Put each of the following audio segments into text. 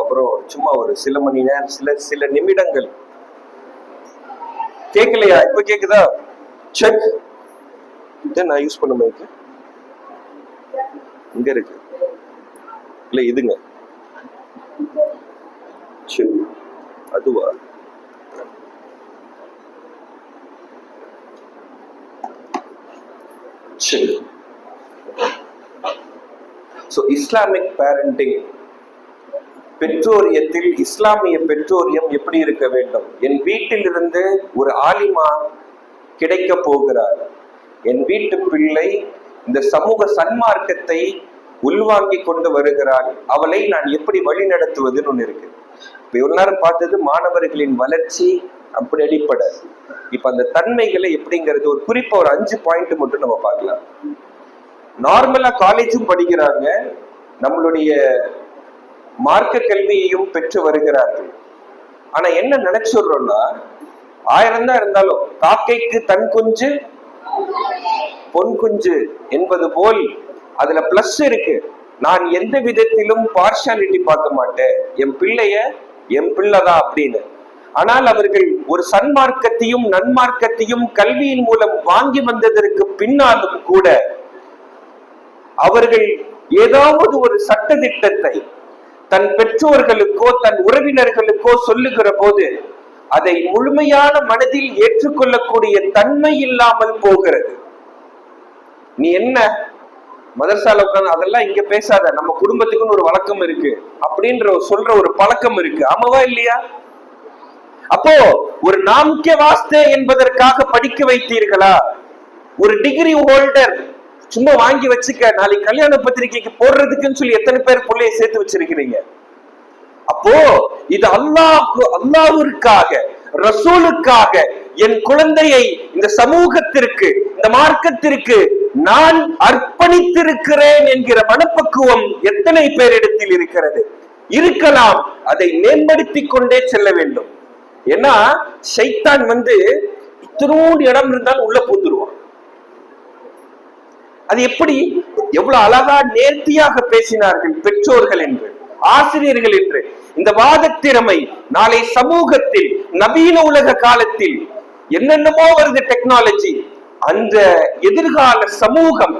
அப்புறம் சும்மா ஒரு சில மணி நேரம் சில நிமிடங்கள். கேட்கலையா? இப்ப கேக்குதா? செக். நான் யூஸ் பண்ண மைக்கு இங்க இருக்கு இல்ல, இதுங்க. அதுவா? இஸ்லாமிக் பேரண்டிங், பெற்றோரியத்தில் இஸ்லாமிய பெற்றோரியம் எப்படி இருக்க வேண்டும்? என் வீட்டில் இருந்து ஒரு ஆலிமா கிடைக்க போகிறார். என் வீட்டு பிள்ளை இந்த சமூக சன்மார்க்கத்தை உள்வாங்கி கொண்டு வருகிறாள். அவளை நான் எப்படி வழி நடத்துவதுன்னு ஒண்ணு இருக்கு. இப்ப இவ்வளவு நேரம் பார்த்தது மாணவர்களின் வளர்ச்சி அப்படி அடிப்படை. இப்ப அந்த தன்மைகளை எப்படிங்கிறது ஒரு குறிப்பா ஒரு 5 பாயிண்ட் மட்டும் நம்ம பார்க்கலாம். நார்மலா காலேஜும் படிக்கிறாங்க, நம்மளுடைய மார்க்க கல்வியையும் பெற்று வருகிறார்கள். ஆனா என்ன நினைச்சுடுறோம்னா, 1000 தான் இருந்தாலும் காக்கைக்கு தன் குஞ்சு பொன் குஞ்சு என்பது போல் அதுல பிளஸ் இருக்கு. நான் எந்த விதத்திலும் பார்ஷாலிட்டி பார்க்க மாட்டேன், என் பிள்ளைய என் பிள்ளைதான் அப்படின்னு. ஆனால் அவர்கள் ஒரு சன்மார்க்கத்தையும் நன்மார்க்கத்தையும் கல்வியின் மூலம் வாங்கி வந்ததற்கு பின்னாலும் கூட அவர்கள் ஏதாவது ஒரு சட்ட திட்டத்தை தன் பெற்றோர்களுக்கோ தன் உறவினர்களுக்கோ சொல்லுகிற போது அதை முழுமையான மனதில் ஏற்றுக்கொள்ளக்கூடிய தன்மை இல்லாமல் போகிறது. நீ என்ன மதரசால உட்கார்ந்து அதெல்லாம் இங்க பேசாத, நம்ம குடும்பத்துக்குன்னு ஒரு வழக்கம் இருக்கு அப்படின்ற சொல்ற ஒரு பழக்கம் இருக்கு. ஆமாவா இல்லையா? அப்போ ஒரு நாம்கே வாஸ்தே என்பதற்காக படிக்க வைத்தீர்களா? ஒரு டிகிரி ஹோல்டர் சும்மா வாங்கி வச்சுக்க, நாளைக்கு கல்யாண பத்திரிகைக்கு போடுறதுக்குன்னு சொல்லி எத்தனை பேர் பிள்ளைய சேர்த்து வச்சிருக்கிறீங்க? அப்போ இது அல்லாஹ்விற்காக, ரசூலுக்காக என் குழந்தையை இந்த சமூகத்திற்கு இந்த மார்க்கத்திற்கு நான் அர்ப்பணித்திருக்கிறேன் என்கிற மனப்பக்குவம் எத்தனை பேரிடத்தில் இருக்கிறது? இருக்கலாம். அதை மேம்படுத்தி கொண்டே செல்ல வேண்டும். ஏன்னா ஷைத்தான் இத்தனோடு இடம் இருந்தாலும் உள்ள பூந்துருவான். அது எப்படி? எவ்வளவு அழகா நேர்த்தியாக பேசினார்கள் பெற்றோர்கள் என்று, ஆசிரியர்கள் என்று. இந்த வாதத்திறமை நாளை சமூகத்தில் நவீன உலக காலத்தில் என்னென்னமோ வருது டெக்னாலஜி, அந்த எதிர்கால சமூகம்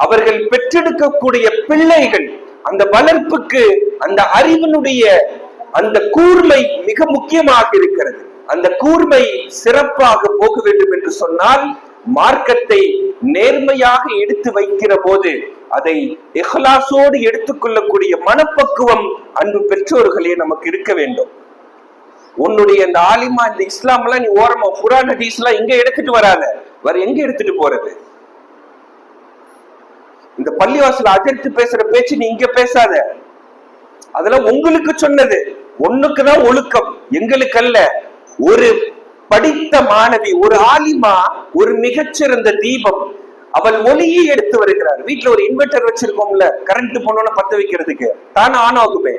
அவர்கள் பெற்றெடுக்கக்கூடிய பிள்ளைகள் அந்த வளர்ப்புக்கு அந்த அறிவினுடைய அந்த கூர்மை மிக முக்கியமாக இருக்கிறது. அந்த கூர்மை சிறப்பாக போக வேண்டும் என்று சொன்னால் மார்க்கத்தை நேர்மையாக எடுத்து வைக்கிற போது அதை இஹ்லாஸோடு எடுத்துக்கொள்ளக்கூடிய மனப்பக்குவம் அன்பு பெற்றோர்களே நமக்கு இருக்க வேண்டும். உன்னுடைய இந்த ஆலிமா இந்த இஸ்லாம் எல்லாம் நீ ஓரமா குர்ஆன் ஹதீஸ் எல்லாம் இங்க எடுத்துட்டு வராத, வேற எங்க எடுத்துட்டு போறது? இந்த பள்ளிவாசல அதிர்த்து பேசுற பேச்சு நீ இங்க பேசாத. அதெல்லாம் உங்களுக்கு சொன்னது, ஒண்ணுக்குதான் ஒழுக்கம், எங்களுக்கு அல்ல. ஒரு படித்த மாணவி, ஒரு ஆலிமா, ஒரு மிகச்சிறந்த தீபம், அவள் ஒளியை எடுத்து வருகிறார். வீட்டுல ஒரு இன்வெர்டர் வச்சிருக்கோம்ல, கரண்ட் போனோன்னு பத்த வைக்கிறதுக்கு, தானே ஆன் ஆகுமே.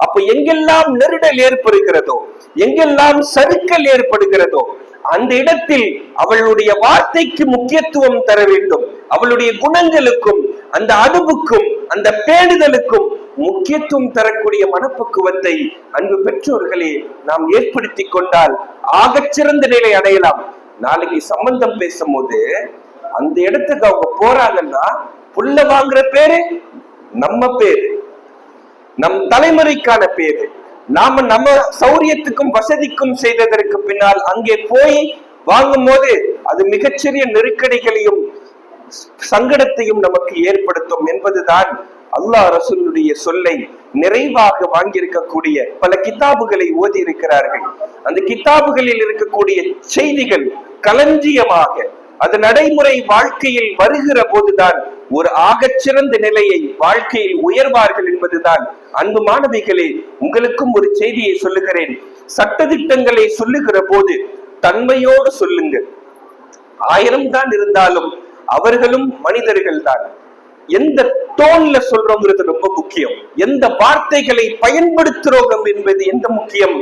அப்ப எங்கெல்லாம் நெருடல் ஏற்படுகிறதோ, எங்கெல்லாம் சறுக்கல் ஏற்படுகிறதோ, அந்த இடத்தில் அவளுடைய வார்த்தைக்கு முக்கியத்துவம் தர வேண்டும். அவளுடைய குணங்களுக்கும் அந்த அதுவுக்கும் அந்த பேணுதலுக்கும் முக்கியத்துவம் தரக்கூடிய மனப்பக்குவத்தை அன்பு பெற்றோர்களே நாம் ஏற்படுத்தி கொண்டால் ஆகச்சிறந்த நிலை அடையலாம். நாளைக்கு சம்பந்தம் பேசும்போது அந்த இடத்துக்கு அவங்க போறாங்கன்னா புள்ள வாங்குற பேரு நம்ம பேரு, நம் தலைமுறைக்கான பேரு. நாம நம்ம சௌரியத்துக்கும் வசதிக்கும் செய்ததற்கு பின்னால் அங்கே போய் வாங்கும் போது அது மிகச்சிறிய நெருக்கடிகளையும் சங்கடத்தையும் நமக்கு ஏற்படுத்தும் என்பதுதான் அல்லாஹ் ரசூலுடைய சொல்லை நிறைவாக வாங்கியிருக்கக்கூடிய பல கிதாபுகளை ஓதி இருக்கிறார்கள். அந்த கிதாபுகளில் இருக்கக்கூடிய செய்திகள் களஞ்சியமாக அது நடைமுறை வாழ்க்கையில் வருகிற போதுதான் ஒரு ஆகச்சிறந்த நிலையை வாழ்க்கையில் உயர்வார்கள் என்பதுதான். அன்பு மாணவிகளே, உங்களுக்கும் ஒரு செய்தியை சொல்லுகிறேன். சட்டதிட்டங்களை சொல்லுகிற போது தன்மையோடு சொல்லுங்கள். 1000 தான் இருந்தாலும் அவர்களும் மனிதர்கள் தான். எந்த டோன்ல சொல்றோங்கிறது ரொம்ப முக்கியம். எந்த வார்த்தைகளை பயன்படுத்துறோம் என்பது எந்த முக்கியம்,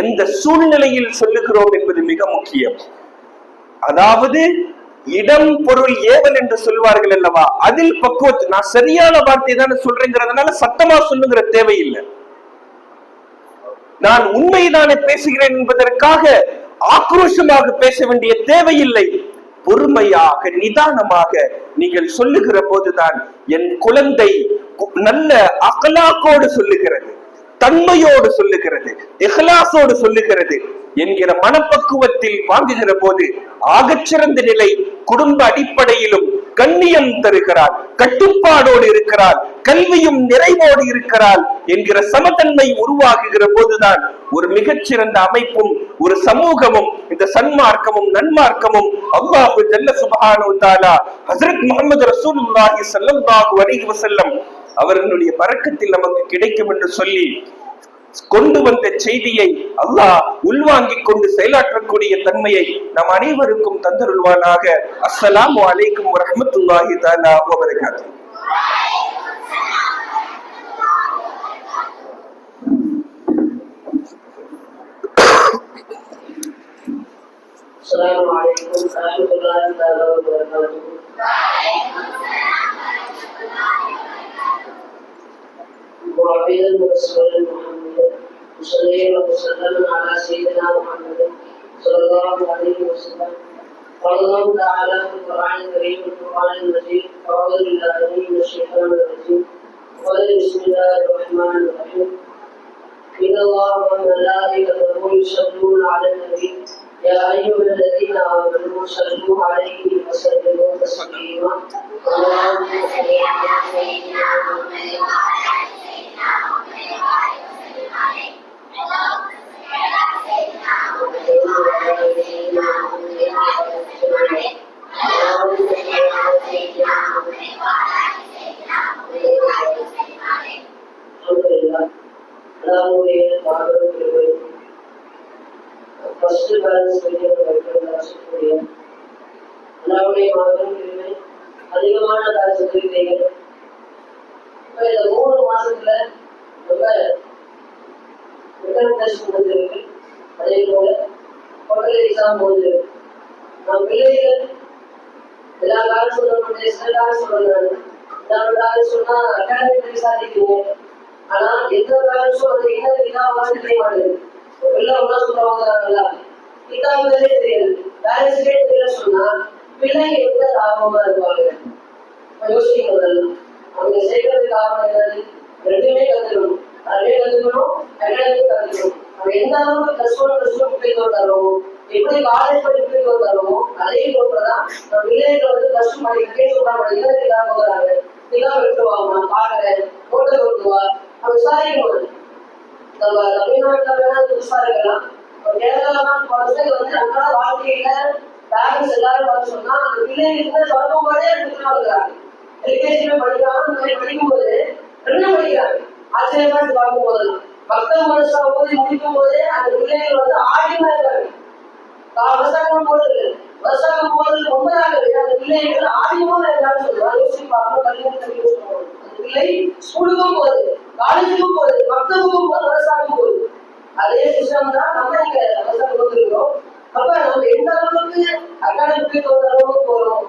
எந்த சூழ்நிலையில் சொல்லுகிறோம் என்பது மிக முக்கியம். அதாவது இடம் பொருள் ஏவல் என்று சொல்வார்கள் அல்லவா, அதில் பக்குவத்து. நான் சரியான வார்த்தை தானே சொல்றேங்கிறதுனால சத்தமா சொல்லுங்கிற தேவையில்லை. நான் உண்மைதானே பேசுகிறேன் என்பதற்காக ஆக்ரோஷமாக பேச வேண்டிய தேவையில்லை. பொறுமையாக நிதானமாக நீங்கள் சொல்லுகிற போதுதான் என் குழந்தை நல்ல அகலாக்கோடு சொல்லுகிறது, தன்மையோடு சொல்லுகிறது, இஹ்லாசோடு சொல்லுகிறது என்கிற மனப்பக்குவத்தில் வாங்குகிற போது ஆகச்சிறந்த நிலை. குடும்ப அடிப்படையிலும் கண்ணியம் தருகிறார், கட்டுப்பாடோடு இருக்கிறார், கல்வியும் நிறைவோடு இருக்கிறார் என்கிற சமத்தன்மை உருவாகுகிற போதுதான் ஒரு மிகச்சிறந்த அமைப்பும் ஒரு சமூகமும் இந்த சன்மார்க்கமும் நன்மார்க்கமும் அல்லாஹு ஜல்ல சுப்ஹானஹு வ தஆலா ஹஜ்ரத் முஹம்மது ரசூலுல்லாஹி ஸல்லல்லாஹு அலைஹி வஸல்லம் அவர்களுடைய பரக்கத்தில் நமக்கு கிடைக்கும் என்று சொல்லி கொண்டு வந்த செய்தியை அல்லாஹ் உள்வாங்கிக் கொண்டு செயலாற்றக்கூடிய தன்மையை நம் அனைவருக்கும் தந்தருள்வானாக. அஸ்ஸலாமு அலைக்கும் வரஹ்மத்துல்லாஹி தஆலா வ பரகாத்துஹு. السلام عليكم ورحمة الله تعالى وبركاته. وعبيدا ورسولا محمدا وصلى وسلم على سيدنا محمد صلى الله عليه وسلم. قال الله تعالى في القرآن الكريم والقرآن المجيد: أعوذ بالله من الشيطان الرجيم. قال بسم الله الرحمن الرحيم. إن الله وملائكته يصلون على النبي يا أيها الذين آمنوا صلوا عليه وسلموا تسليما. اللهم صل على سيدنا محمد ஃபர்ஸ்ட் பேலன்ஸ் வைக்கக்கூடிய அல்லாவுடைய மாதம் அதிகமான காலத்துக்கு இந்த 3 மாசத்துல ரொம்ப ரிட்டர்ன் டெஸ்ட் முடிஞ்சிருக்கு. அதே போல குவார்டர்லி எக்ஸாம் முடிஞ்சிருக்கு. நம் பிள்ளைகள் எல்லா காலம் சொல்லக்கூடிய சில காலம் சொல்றாங்க. எல்லாரும் சொன்னா அகாடமிக் விசாரிக்கிறீங்க, ஆனா எந்த காலம் அது என்ன இதாக தெரிய மாட்டேங்குது. எல்லாம் ஒன்னா சொல்லுவாங்க, இதாவதே தெரியாது, பேலன்ஸ்டே தெரியல சொன்னா பிள்ளைங்க எந்த ஆர்வமா இருப்பாங்க யோசிக்கிறது. அவங்க சேர்க்கறதுக்கு ஆர்வம் என்னது? ரெண்டுமே கத்துக்கணும், அதுவே கத்துக்கணும், அகாடமிக் கத்துக்கணும். அவங்க எந்த அளவுக்கு +1 முக்கியத்துவம் தருவோம், எப்படி காலேஜ் படிப்பு முக்கியத்துவம் தருவோம், அதே போலதான் நம்ம பிள்ளைகளை +2 படிக்கவே சொல்றாங்க. இதாக போகிறாங்க, இதான் விட்டுருவாங்க, நான் பாக்குறேன், போட்டோ கொடுத்துவா, அவங்க விசாரிக்கணும். நம்ம தமிழ்நாட்டுல வேணா விசாரிக்கலாம், கேரளாலாம் அன்றாட வாழ்க்கையில பேரண்ட்ஸ் எல்லாரும் பார்த்து சொன்னா அந்த பிள்ளைங்க தொடங்கும் போதே இருக்கிறாங்க. எல்கேஜில படிக்கிறாங்க, படிக்கும் போது 2 படிக்கிறாங்க. ஆச்சரியமா பார்க்கும் போதெல்லாம் பக்தம் மனுஷன் போது முடிக்கும் போதே அந்த பிள்ளைகள் ஆடினா இருக்காங்க. விவசாயம் போது விவசாயம் போது 9வது அந்த பிள்ளைகள் ஆடியமா இருக்கான்னு சொல்லுவாங்க. யோசிச்சு பார்க்கணும், கல்யாணம் யோசிக்கணும். அந்த பிள்ளை ஸ்கூலுக்கும் போகுது, காலேஜுக்கும் போகுது, மக்தபுக்கும் போது, விவசாயம் போகுது. அதே சிஸ்டம் தான் நம்ம இங்க விவசாயம் கொடுத்துருக்கோம். அப்ப நம்ம எந்த அளவுக்கு அகாடமிக்கு அளவுக்கு போறோம்.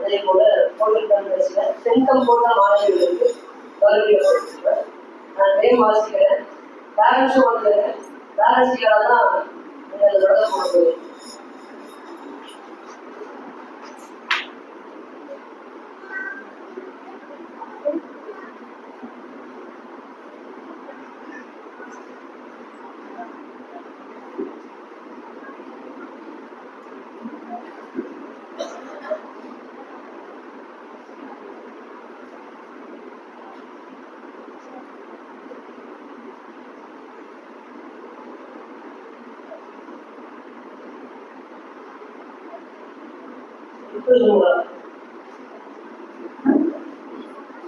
அதே போல செங்கம் போன்ற மாணவிகளுக்கு கல்வி நான் நேம் வாசிக்கிறேன். பேரண்ட்ஸும் வந்து பேரண்ட்ஸுக்காக தான் நீங்கள் நடத்த போகிறது.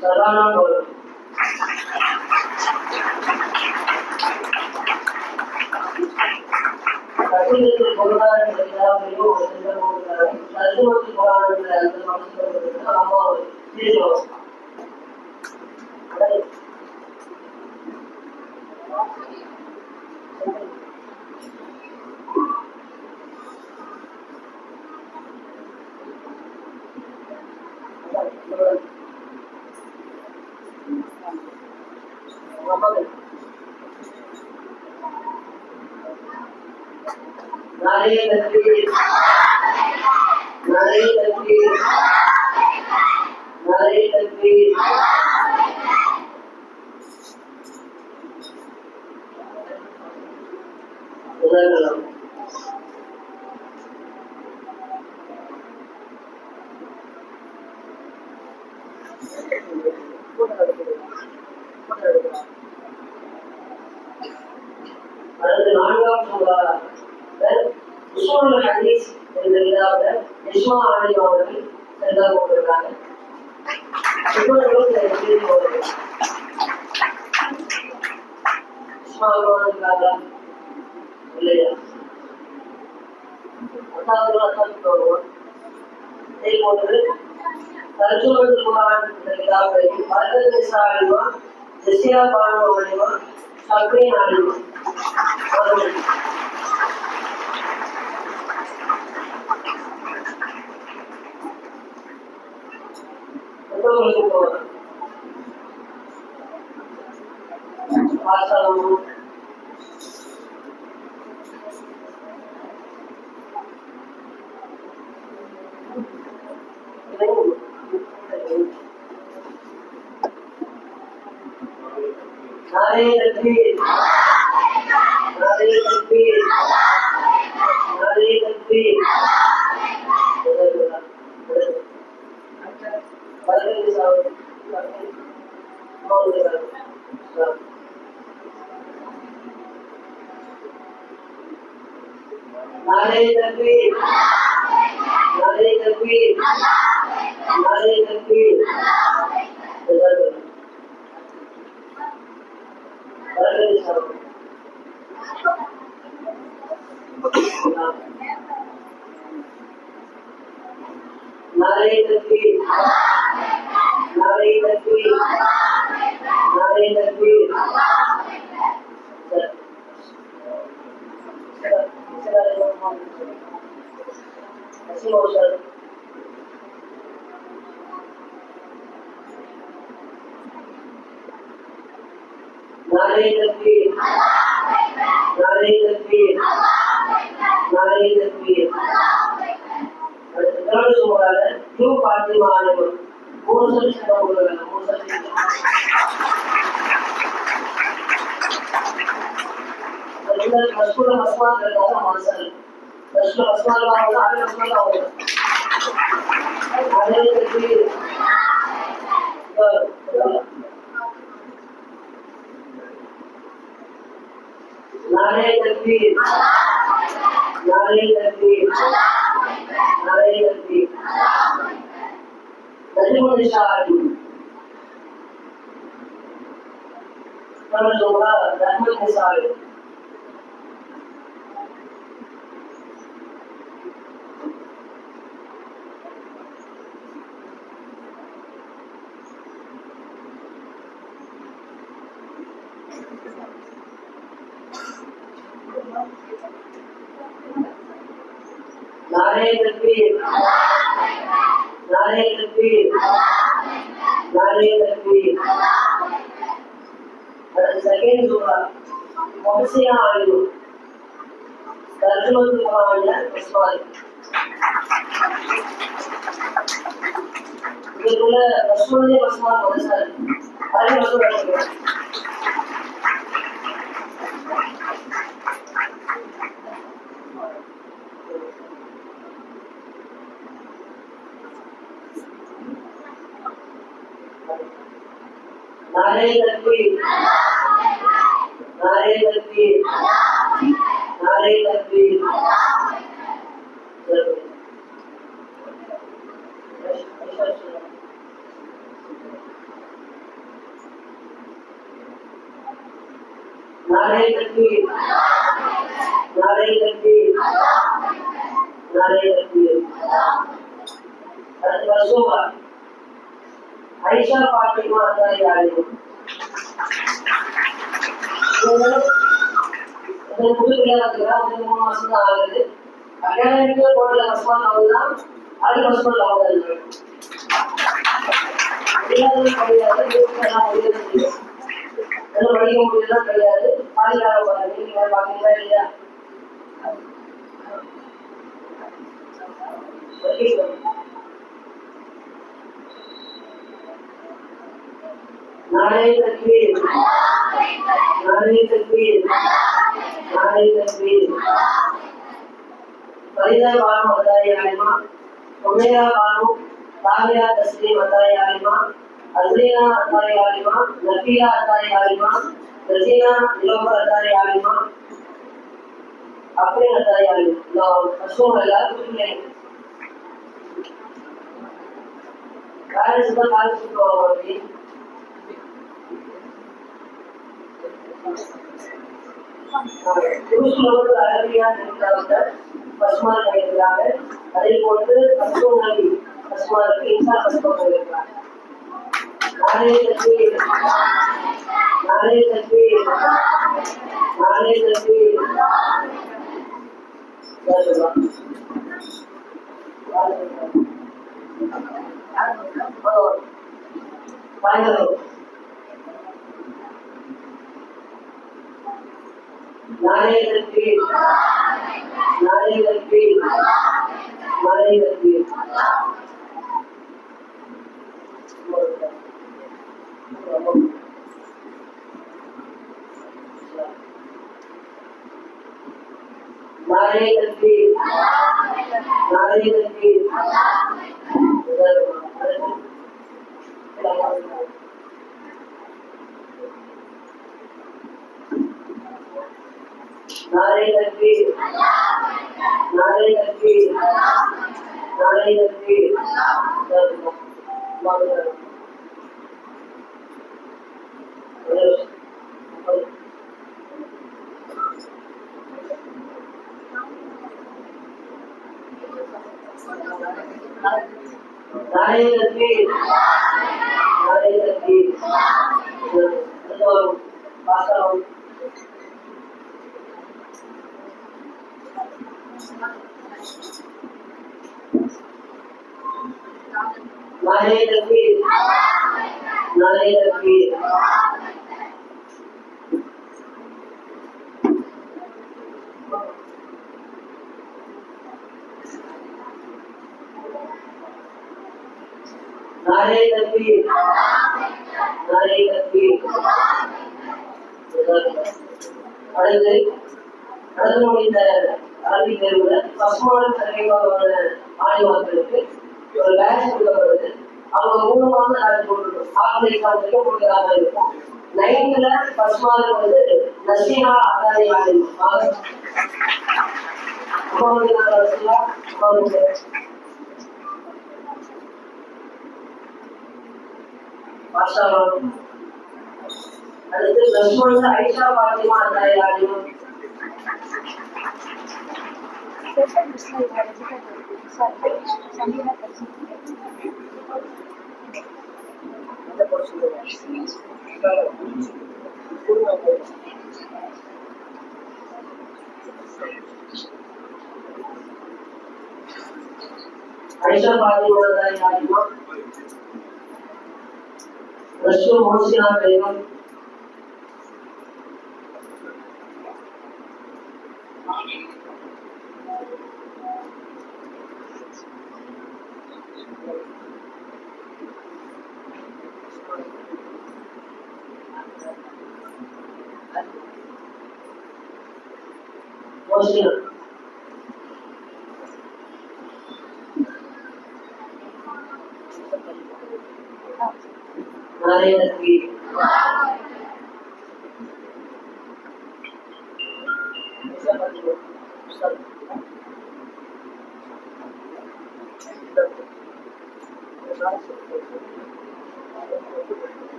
சரானா போல கட்டிடத்தில் பொருளாதார எல்லாத்தையும் ஒரு சில போகிறாங்க. தத்துவத்தில் பொருளாதார அந்த மனசு அம்மா தீர்மானம் நிறைய கல்வி நிறைய கல்வி நிறைய கல்வி உலகம் அடுத்து நான்காம் சூழல் உசூல் ஹதீஸ் என்ற இதாவது நிஸ்மா ஆலிம் அவர்கள் சென்றார் கொண்டிருக்காங்க. இல்லையா அதே போன்று தர்ஜுமல் குர்ஆன் என்ற இதாவது பர்கத் நிசா ஆலிமா ஜெசியா பானு ஆலிமா சப்ரீன் ஆலிமா नारे तकबीर नारे तकबीर नारे तकबीर नारे तकबीर नारे तकबीर नारे तकबीर नारे तकबीर नारे तकबीर नारे तकबीर नारे तकबीर नारे तकबीर नारे तकबीर அடுத்த சூழல யூ பாத்திமா ஆலிமா மூசல் சொல்லுவாங்க மூசல் அதுல மஸ்கூல மஸ்மா करता மாசல் மஸ்கூல மஸ்மா வாங்க அது மஸ்மா வாங்க नारे तकबीर नारे तकबीर नारे तकबीर नारे तकबीर नजमुल निशाअली तर्जुमा नजमुल निशाअली नारे नारे तकबीर, नारे तकबीर, नारे तकबीर। सेकंड सूरा मुहसिया आयु तर्जुमा कुरान उस्मान இதுக்குள்ள ரசூலுல்லாஹி உஸ்மான் வந்தாரு அதே ரசூலுல்லாஹி नारे तकबीर, नारे तकबीर, नारे तकबीर। नारे तकबीर, नारे तकबीर, नारे तकबीर। रसूलुल्लाह आयशा फातिमा रज़ियल्लाहु अन्हा புது கல்யாணத்துக்கு வந்து 3 மாசம் தான் ஆகுது. அகாடமிக்கு போடல உஸ்மான் அவர்தான் அது உஸ்மான் அவர்கள் எல்லாரும் கிடையாது எல்லாம் முடியாது எல்லாம் படிக்க முடியலாம் கிடையாது பாதுகாப்பு பண்ணி நீங்க பாத்தீங்களா இல்லையா नारे तकबीर, नारे तकबीर, नारे तकबीर। फरीदा बानो अताई आलिमा, उमेरा बानो, ताबिया तस्लीम अताई आलिमा, अज़रीना अताई आलिमा, नफीला अताई आलिमा, रज़ीना निलोफर अताई आलिमा, अपने अताई आलिमा। लो रसूल अल्लाह कुछ नहीं। कार्य सुबह होगी பசுமார் கிடைக்கிறாங்க அதை போன்று பசுமதி பசுமாருக்கு இன்சா பசுமம் கிடைக்கிறாங்க நானே தக்பீர் நானே தக்பீர் நானே தக்பீர் नारे तकबीर, नारे तकबीर, नारे तकबीर। नारे तकबीर, नारे तकबीर। नारे तकबीर, नारे तकबीर, नारे तकबीर। नारे तकबीर, नारे तकबीर। नारे तकबीर, नारे तकबीर। नारे तकबीर, नारे तकबीर। அடுத்து நடந்து முடிந்த அரபி தேர்வுல பசுமான தலைமையான மாணவர்களுக்கு ஒரு பேட்ச் கொடுக்கப்படுது அவங்க 3 மாதம் நடந்து கொடுக்கணும் ஆஃப்டர் எக்ஸாம் வரைக்கும் கொடுக்கறாங்க இருக்கும் 9th பசுமானுக்கு வந்து நசீஹா அதாரி ஆலிம் மாஷாஅல்லாஹ் அடுத்து ரசூல் ஆயிஷா பாத்திமா அதாரி ஆலிம் Aisha Fatima Halima, Rasul Mohsina Begum, Mohsina, Nare Takbir,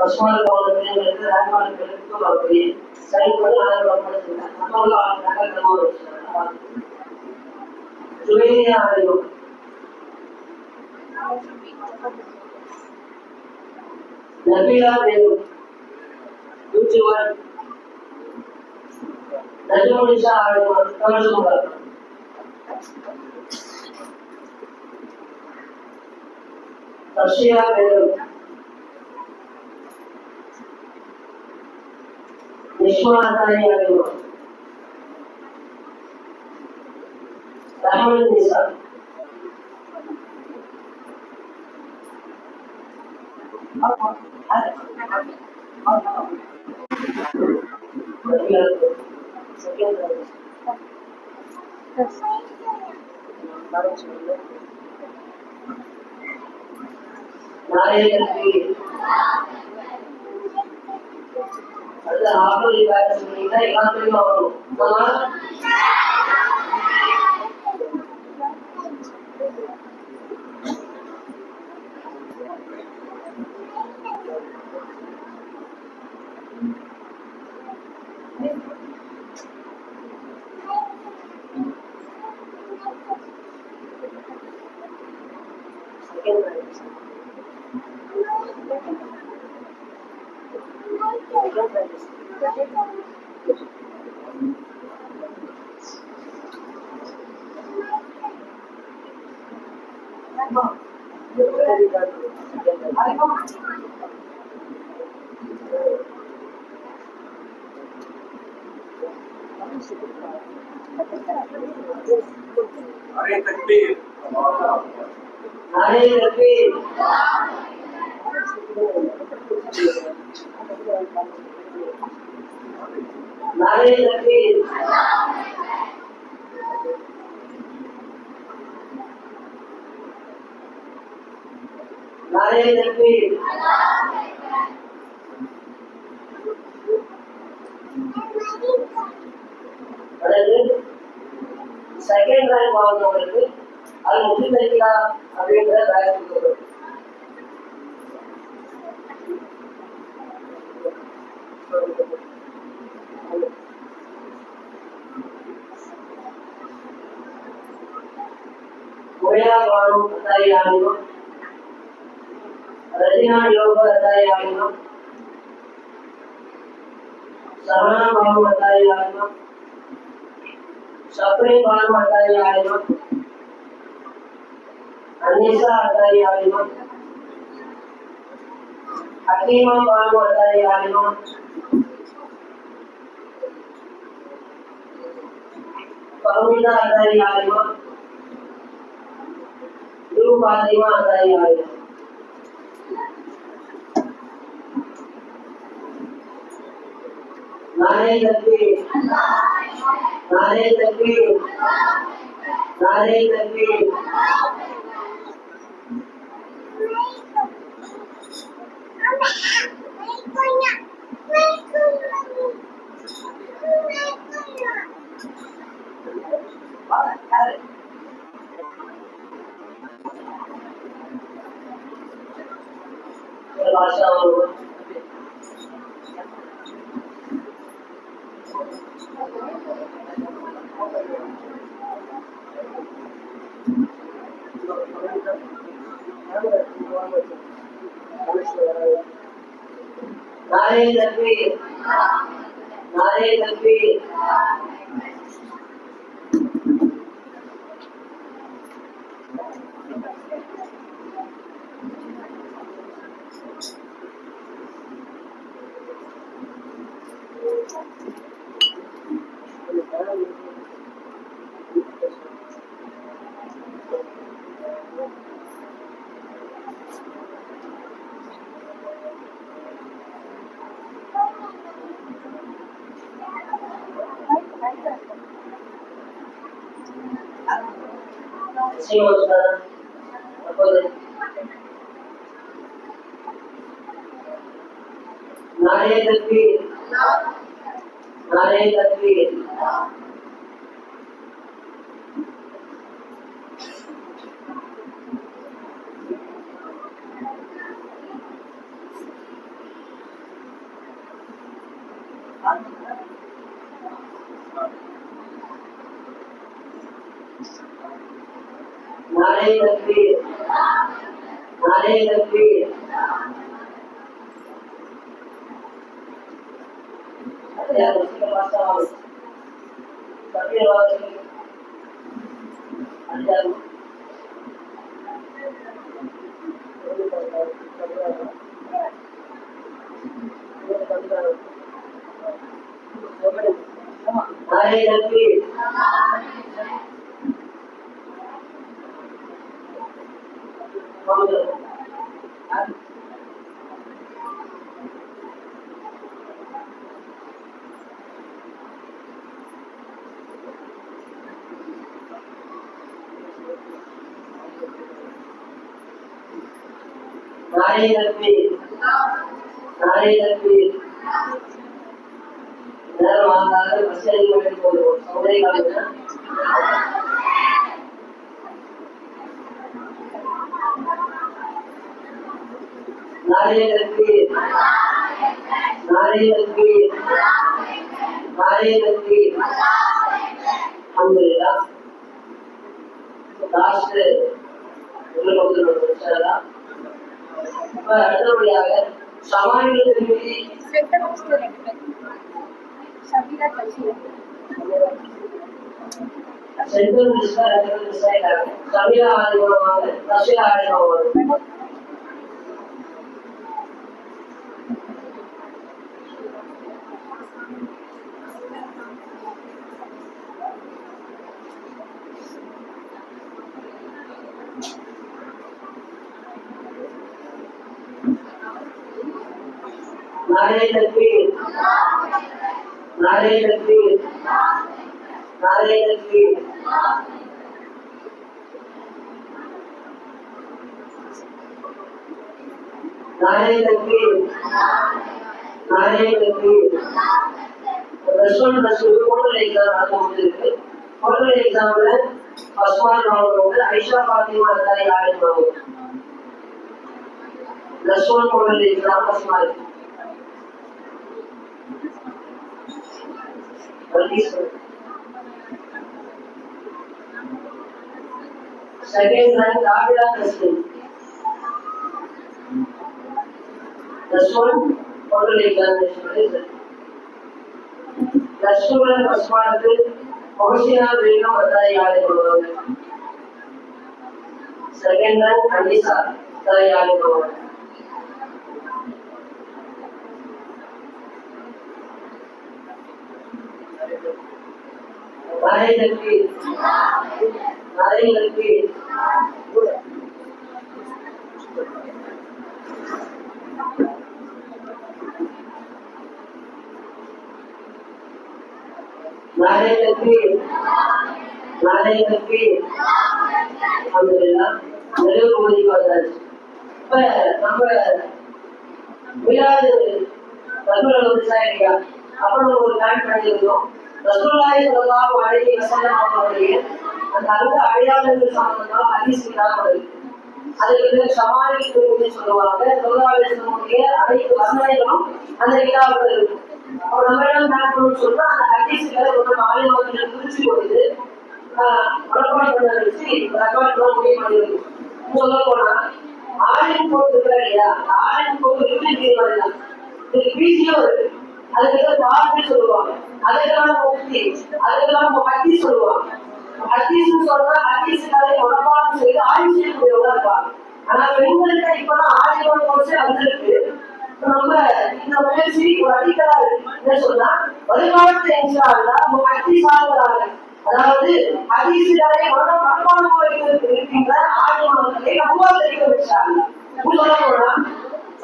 Osman Kawan Rahman Betul Lagi, saya pun ada beberapa cerita. Apa orang akan tahu? Julia Ayu, Nabila Begum, Tujuan, Najmul Nisa Ayu, Kamsumbar, Tasya Begum, Nishma Atari Ayu, Rahman Nisa, Nabila, second Nare Takbir, ada apa ibadah kita ikan terima sama Nare Takbir, Nare Takbir, Nare Takbir, Nare Takbir, அதாவது second rank வாங்கினவங்களுக்கு அது முக்கியம் தெரியுங்களா அப்படின்ற back கொடுக்குறோம். Moya Banu Atai Alima, Rajina Yoga Atai Alima, Savana Banu Atai Alima, Sapri Banu Atai Alima, Anisa Atai Alima, Hakima Banu Atai Alima, Pamita Atai Alima, Guru Fatima Atai Alima. Nare Takbir, Nare Takbir, Nare Takbir. Bahasa Allah. Nare Takbir, Nare Takbir. नारे तकबीर, नारे तकबीर। नारे तकबीर, नारे तकबीर। यार उसके पास आओ, सभी आवाज अंदर नारे तकबीर, नारे तकबीर, नारे तकबीर। எல்லாரும் வாங்காத பஸ் ஏறி போடுவோம் சௌதரி காலேஜ் नारे तकबीर, नारे तकबीर, नारे तकबीर। अल्हम्दुलिल्लाह लास्ट அடுத்தபடியாக சமாளிகளுக்கு மீறி சென்ட்ரல் மினிஸ்டர் சபீரா ஆதிபமாக ரஷ்யா ஆதிபமாக नारे तकबीर, नारे तकबीर, नारे तकबीर। नारे तकबीर, नारे तकबीर। रसूल होटल एग्जाम आगे முடிஞ்சிருக்கு होटल एग्जामல ஃபர்ஸ்ட் மார்க் வாங்குறவங்க ஐஷா பாத்திமா அந்தாரி ஆடுவாங்க रसूल hotel exam first mark second rank Abida तस्लीम रसूल होटल एग्जामिनेशन रिजल्ट रसूल फर्स्ट मार्क ओशिया बेगम अदाई आले बोलोगे सेकंड रैंक अनीसा अदाई आले बोलोगे नारे तकबीर, नारे तकबीर। नारे तकबीर, नारे तकबीर। अल्हम्दुलिल्लाह मेरे को भी पता है पर நம்ம விளையாடு ரசூலுல்லாஹி ஸல்லல்லாஹு அப்புறம் ஒரு பிளான் பண்ணியிருந்தோம் ரசூலுல்லாஹி ஸல்லல்லாஹு அலைஹி வஸல்லம் அவர்களுடைய அந்த அங்க அடையாளங்கள் சம்பந்தமா ஹதீஸ் கிதாபுகள் இருக்கு அதுக்கு சமாளிக்கு சொல்லுவாங்க ஸல்லல்லாஹு அலைஹி வஸல்லம் அனைத்து வசனங்களும் அந்த கிதாபுகள் இருக்கு அப்ப நம்ம எல்லாம் பிளான் பண்ணி சொன்னா அந்த ஹதீஸ்களை ஒரு மாநிலத்துல பிரிச்சு கொடுத்து ரெக்கார்ட் பண்ண வச்சு ரெக்கார்ட் பண்ண முடிவு பண்ணிருக்கோம் சொல்ல போனா ஆலிம் கோட் இருக்கா இல்லையா ஆலிம் கோட் எப்படி வரலாம் இது பிசியோ இருக்கு அதுக்கு பாட்டு சொல்லுவாங்க அதுக்கெல்லாம் முக்தி அதுக்கெல்லாம் ஹதீஸ் சொல்லுவாங்க ஹதீஸ் சொன்னா ஹதீஸ்களை உடம்பாடம் செய்து ஆய்வு செய்யக்கூடியவங்க இருப்பாங்க ஆனா பெண்களுக்கு இப்பதான் ஆலிம் கோர்ஸ் வந்திருக்கு நம்ம இந்த முயற்சி ஒரு அடிக்கலா இருக்கு என்ன சொன்னா வருங்காலத்துல இன்ஷா அல்லாஹ் ஹதீஸ் ஆகுறாங்க அதாவது ஹதீஸ்களை மனப்பாடம் இருக்கின்ற ஆலிம்களை உருவாக்க வச்சாங்க சொல்ல போனா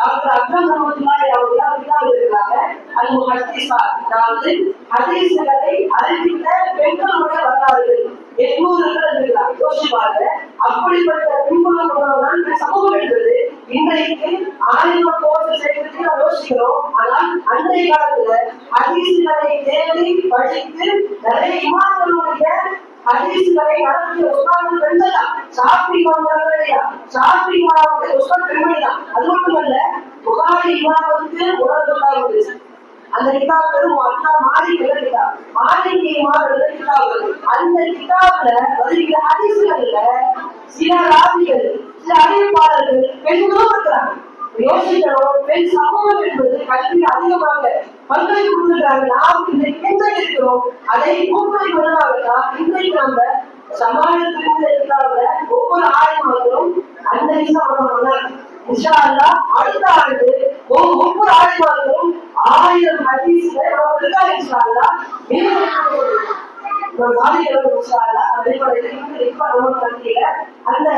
டாக்டர் அக்ரம் ரஹ்மத்துல்லாஹி அலைஹி இருக்காங்க அது ஹதீஸா அதாவது ஹதீஸ்களை அறிவித்த பெண்களுடைய வரலாறுகள் 800 இருக்கலாம். யோசிச்சு பாருங்க. அப்படிப்பட்ட பின்புலம் கொண்டவர்கள் சமூகம் என்பது இன்றைக்கு 1000 கோர்ஸ் செய்வதற்கு நாம் யோசிக்கிறோம். ஆனால் அன்றைய காலத்துல ஹதீஸ்களை தேடி படித்து நிறைய இமாம்களுடைய ஹதீஸ்களை நடத்திய உஸ்தாது பெண்கள் தான். ஷாஃபி இமாம் இல்லையா? ஷாஃபி இமாமுடைய உஸ்தாது பெண்மணி தான். அது மட்டுமல்ல, புகாரி இமாமுக்கு உணர்வு அந்த கிதாப் பெரும் அத்தா மாலிக் கிதாப், மாலிக் இமாம் கிதாப். அந்த கிதாப்ல வருகிற ஹதீஸ்கள்ல சில ராவிகள், சில அறிவிப்பாளர்கள் பெண்களும் இருக்கிறாங்க. யோசிக்கணும், பெண் சமூகம் என்பது கல்வி அதிகமாக பங்களிப்பு கொடுத்துருக்காங்க. நாம் இன்றைக்கு எங்க இருக்கிறோம் அதை ஊக்குவிப்பதனால்தான் இன்றைக்கு நம்ம சமாளித்து இருக்கிறாங்க. ஒவ்வொரு ஆய்வாளரும் அந்த இன்ஷா அல்லாஹ் அடுத்த ஆண்டு ஒவ்வொரு ஆய்வாளரும் 1000 ஹதீஸ்களை இன்ஷா அல்லாஹ் அந்த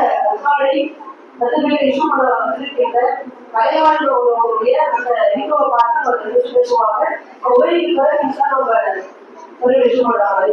கலைவாழ்வுடைய அந்த வீடியோவை பார்த்து அவர் பேசுவாங்க. ஒரே நம்ம ஒரு விஷயம் பண்ணாங்க.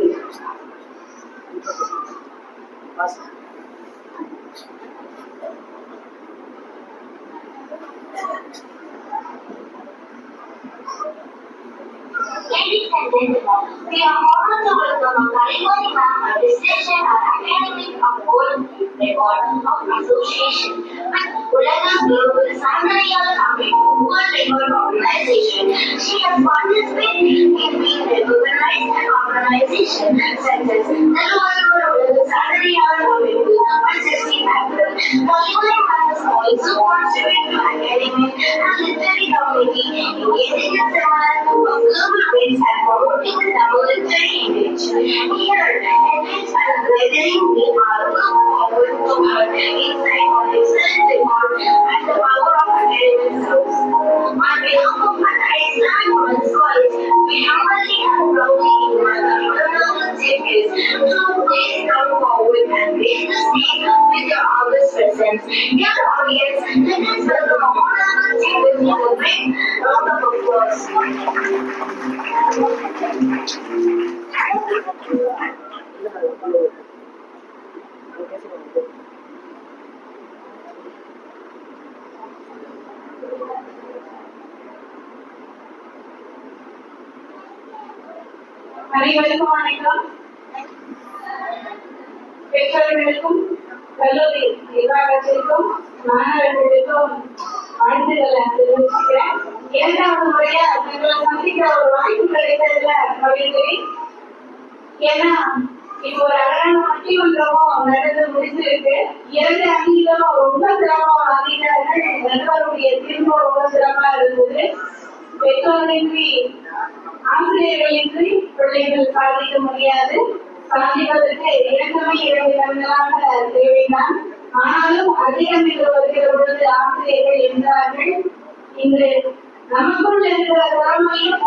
Ladies and gentlemen, we are honored to welcome Kaliwal Imam for discussion on academic award record of association with Ulaga Global Sandariyal World Record Organization. She has participated in being recognized organization such as the Ulaga Sandariyal on 16 April. Kaliwal Imam has also contributed to academic and literary community engaging in seminars of global rates and promoting the military image. Here, ethics and gathering we are look forward to her insight on excellent record and the power of academic service. On behalf of Islamic Women's College, we humbly and proudly invite our honorable speakers to please come forward and grace the stage with your august presence. Dear audience, let us welcome our honorable speakers with a great round of applause. அனைவருக்கும் வணக்கம். பெற்றோர்களுக்கும் கல்லூரி நிர்வாகத்திற்கும் மாணவர்களுக்கும் வாழ்த்துக்களை தெரிவிச்சுக்கிறேன். 2வது முறையா எங்களை சந்திக்க ஒரு வாய்ப்பு கிடைத்ததுல மகிழ்கிறேன். ஏன்னா இப்போ ஒரு அழகான பட்டிமன்றமும் நடந்து முடிஞ்சிருக்கு. 2 அணிகளும் ரொம்ப சிறப்பா வாங்கினார்கள். நண்பருடைய தீர்ப்பு ரொம்ப சிறப்பா இருந்தது. பெற்றோரின்றி ஆசிரியர்களின்றி பிள்ளைகள் சாதிக்க முடியாது. சாதிப்பதற்கு 2 கண்களாக தேவைதான். ஆனாலும் அதிகம் என்று வருகிற பொழுது ஆசிரியர்கள் என்றார்கள். இன்று நமக்குள் இருக்கிற திறமையும்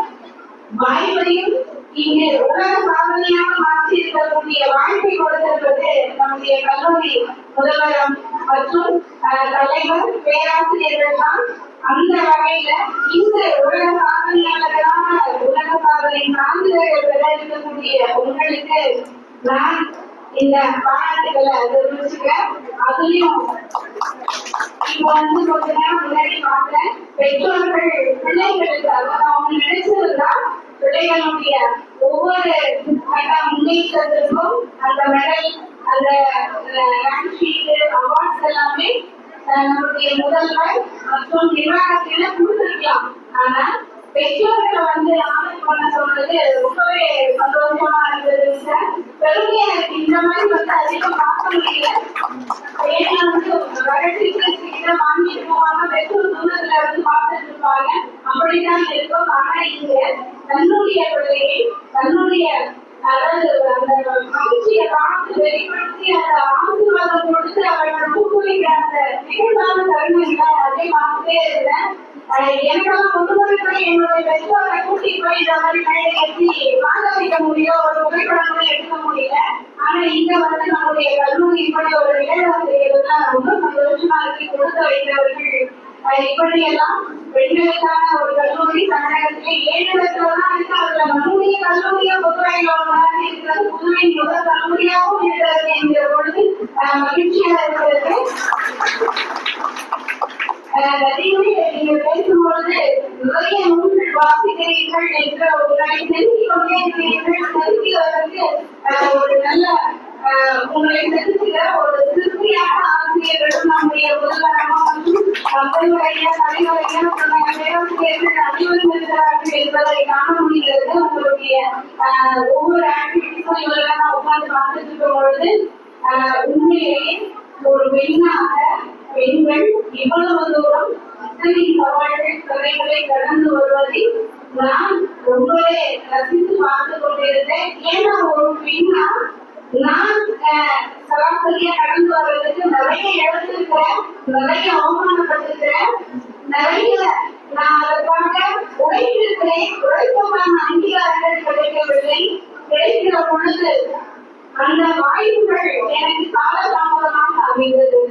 வாய்ப்பையும் இங்கு உலக சாதனையாக மாற்றி இருக்கக்கூடிய வாய்ப்பை கொடுத்திருப்பது நம்முடைய கல்லூரி முதல்வர் மற்றும் தலைவர் பேராசிரியர்கள் தான். அந்த வகையில இந்த உலக சாதனையாளர்களான உலக சாதனை சான்றிதழ்கள் பெற இருக்கக்கூடிய உங்களுக்கு நான் இந்த பாராட்டுகளை தெரிவிச்சுக்கிறேன். அதுலயும் இப்போ கொஞ்ச நேரம் முன்னாடி பார்த்தேன், பெற்றோர்கள் பிள்ளைகளுக்கு அதாவது அவங்க நினைச்சிருந்தா பிள்ளைகளுடைய ஒவ்வொரு முன்னேற்றத்திற்கும் அந்த மெடல், அந்த ரேங்க் ஷீட், அவார்ட்ஸ் எல்லாமே நம்முடைய முதல்வர் மற்றும் நிர்வாகத்தில கொடுத்திருக்கலாம். ஆனா பெற்றோர்களை ஆதரவு பண்ண சொன்னது ரொம்பவே சந்தோஷமா இருந்தது சார். பெருமையா இருக்கு. இந்த மாதிரி அதிகம் பார்க்க முடியல. ஏன்னா வளர்ச்சிக்கு வாங்கிட்டு போவாங்க, பெற்றோர் தூரத்துல பார்த்துட்டு இருப்பாங்க, அப்படித்தான் இருக்கும். ஆனா இங்க தன்னுடைய பிள்ளையை தன்னுடைய அதாவது அந்த மகிழ்ச்சியை பார்த்து வெளிப்படுத்தி அந்த ஆசீர்வாதம் கொடுத்து அவர்கள் ஊக்குவிக்கிற அந்த நிகழ்வான தருணங்களை அதை பார்த்துட்டே இருந்தேன். எனக்கெல்லாம் ஒன்றுமுறை என்னுடைய பெற்றோரை கூட்டி போய் இந்த மாதிரி மேலே ஏற்றி வாங்க வைக்க முடியும், ஒரு புகைப்படங்களை எடுக்க முடியல. ஆனா இங்க நம்முடைய கல்லூரி இப்படி ஒரு நிகழ்வாசிரியர்கள் ரொம்ப சந்தோஷமா இருக்கு. கொடுக்க வைத்தவர்கள் இப்படி எல்லாம் பெண்களுக்கான ஒரு கல்லூரி தமிழகத்திலே 7 இடத்துலதான் இருக்கு. அதுல நம்முடைய கல்லூரியா புதுவையில இருக்கிறது. புதுவை முதல் அப்படியாகவும் இருக்கிறது என்கிற பொழுது மகிழ்ச்சியா இருக்கிறது. நீங்க பேசும்பொழுது நிறைய நூல்கள் வாசிக்கிறீர்கள் என்று உங்களை செலுத்திக் கொண்டே இருக்கிறீர்கள். செலுத்துவதற்கு ஒரு நல்ல உங்களை செலுத்துகிற ஒரு திருப்தியான ஆசிரியர்களும் நம்முடைய முதல்வரமாக முதல்வரையா தலைவரையா பேராசிரியர்கள் அனைவரும் இருக்கிறார்கள் என்பதை காண முடிகிறது. உங்களுடைய ஒவ்வொரு ஆக்டிவிட்டிஸும் இவர்களெல்லாம் உட்கார்ந்து பார்த்துட்டு இருக்கும் பொழுது உண்மையிலேயே ஒரு பெண்ணாக பெண்கள் இவ்வளவு தூரம் இத்தனை சவால்கள் தடைகளை கடந்து வருவதை நான் ரொம்பவே ரசித்து பார்த்து கொண்டிருந்தேன். ஏன்னா ஒரு பெண்ணா நான் சராசரியா கடந்து வர்றதுக்கு நிறைய இழந்திருக்கிறேன், நிறைய அவமானப்பட்டிருக்கிறேன், நிறைய நான் அதற்காக உழைத்திருக்கிறேன். உழைப்புக்கான அங்கீகாரங்கள் கிடைக்கவில்லை. கிடைக்கிற பொழுது அந்த வாய்ப்புகள் எனக்கு காலதாமதமாக அமைந்தது.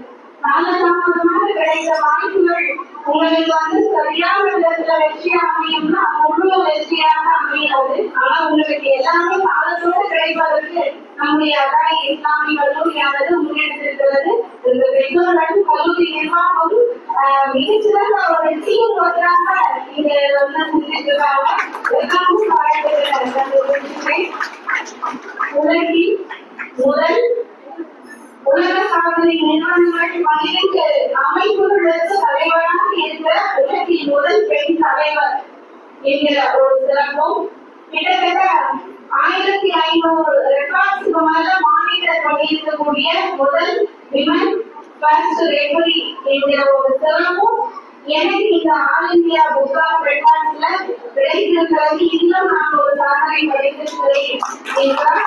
காலதாமதமாக கிடைத்த வாய்ப்புகள் உங்களுக்கு சரியான விதத்துல வெற்றியா அமையும்னா முழு வெற்றியாக அமையாது. ஆனா உங்களுக்கு எல்லாமே காலத்தோடு கிடைப்பதற்கு நம்முடைய அகாய் இஸ்லாமிய கல்லூரியானது முன்னெடுத்திருக்கிறது. இந்த பெற்றோர்களும் கல்லூரி நிர்வாகமும் மிகச்சிறந்த ஒரு டீம் ஒன்றாக இங்க செஞ்சிருக்காங்க. எல்லாரும் பாராட்டுகிறேன். உலகில் முதல் உலக சாதனை நிறுவனங்கள் 12 அமைப்புகளுக்கு தலைவராக இருக்கிற உலகின் முதல் பெண் தலைவர் என்கிற ஒரு சிறப்பும், கிட்டத்தட்ட 1500 ரெக்கார்ட்ஸுக்கு மேல மானிட்டர் பண்ணியிருக்கக்கூடிய முதல் விமன் ஃபர்ஸ்ட் ரெஃபரி என்கிற ஒரு சிறப்பும் எனக்கு இந்த ஆல் இந்தியா புக் ஆஃப் ரெக்கார்ட்ஸ்ல கிடைத்திருக்கிறது. இன்னும் நான் ஒரு சாதனை படைத்திருக்கிறேன் என்றால்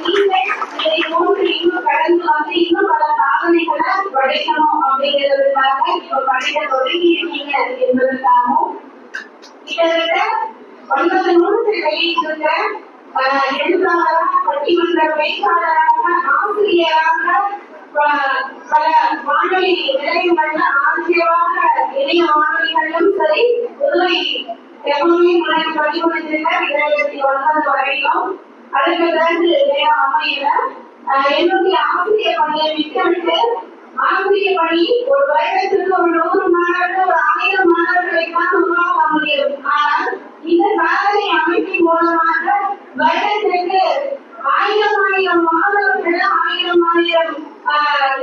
நீங்கள் இதை போன்று இன்னும் கடந்து வந்து இன்னும் பல சாதனைகளை படைக்கணும் அப்படிங்கிறதுக்காக இப்ப படைக்க தொடங்கி இருக்கீங்க என்பதற்காகவும், கிட்டத்தட்ட 9 நூல்கள் வெளியிட்டிருக்க எழுத்தாளராக, பட்டிமன்ற பேச்சாளராக, ஆசிரியராக, பல வானொலி நிலையங்கள்ல ஆசிரியராக, இணைய வானொலிகளிலும் சரி, புதுவை எப்பவுமே முன்னாடி பணிபுரிந்திருக்க 2009 வரைக்கும். அதுக்கு பிறகு அமையல. என்னுடைய ஆசிரியர் பணியை விட்டுவிட்டு ஆசிரியர் பணி ஒரு வருடத்திற்கு ஒரு 100 மாணவர்கள், ஒரு 1000 மாணவர்களை தான் உருவாக்க முடியும். ஆனால் இந்த சாதனை அமைப்பின் மூலமாக வருடத்திற்கு 1000 மாணவர்கள், 1000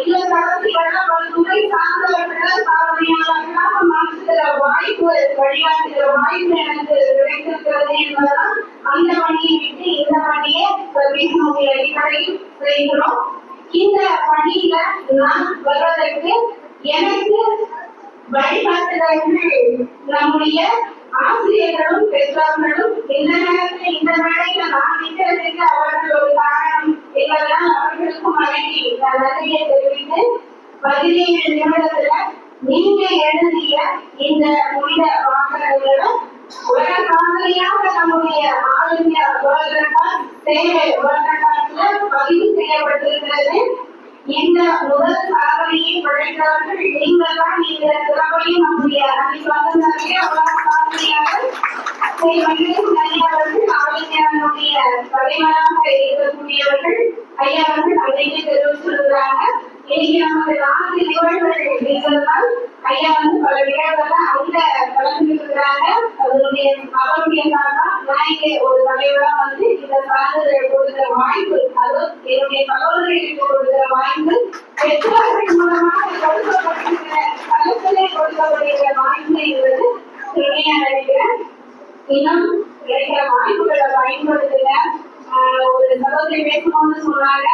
இல்லத்தரசிகள், ஒரு துறை சார்ந்தவர்கள் சாதனையாளர்களாக மாற்றுகிற வாய்ப்பு, வழிகாட்டுகிற வாய்ப்பு எனக்கு கிடைத்திருக்கிறது என்பதால் அந்த பணியை விட்டு இந்த பணியை சர்வீஸ் அடிப்படையில் செய்கிறோம். இந்த பணியில நான் வருவதற்கு எனக்கு வழிகாட்டுதல்கள் நம்முடைய ஆசிரியர்களும் பெற்றோர்களும் இந்த நேரத்தில் இந்த வேலையில நான் நிற்கிறதுக்கு அவர்கள் ஒரு காரணம் என்பதால் அவர்களுக்கும் வழங்கி நன்றியை தெரிவித்து 17 நிமிடத்துல நீங்க எழுதிய இந்த புனித வாசகங்களை உலக சாதனையாக நம்முடைய ஆல் இந்தியா வேர்ல்ட் ரெக்கார்ட் சேவை வேர்ல்ட் ரெக்கார்ட்ல பதிவு செய்யப்பட்டிருக்கிறது. இந்த முதல் சாதனையை படைத்தவர்கள் நீங்கள் தான். இந்த சிறப்பையும் நம்முடைய நிறைய உலக சாதனையாளர் அவர்கள் ஆல் இந்தியாவுடைய தலைவராக இருக்கக்கூடியவர்கள் ஐயா அன்றைக்கு தெரிவிச்சிருக்கிறாங்க. இன்னைக்கு நமக்கு 4 நிகழ்வுகள் இருக்கிறதால் ஐயா பல விழாக்கள்ல அங்க கலந்துருக்கிறாங்க. அவருடைய நான் இங்கே ஒரு தலைவரா இந்த சான்றிதழ் கொடுக்கிற வாய்ப்பு, அது என்னுடைய சகோதரிகளுக்கு கொடுக்கிற வாய்ப்பு, பெற்றோர்கள் மூலமாக கொடுக்கப்பட்டிருக்கிற கலத்திலே கொடுக்கப்படுகிற வாய்ப்பு என்பது துணையா நினைக்கிறேன். இன்னும் கிடைக்கிற வாய்ப்புகளை பயன்படுத்துங்க. ஒரு சகோதரி பேசணும்னு சொன்னாங்க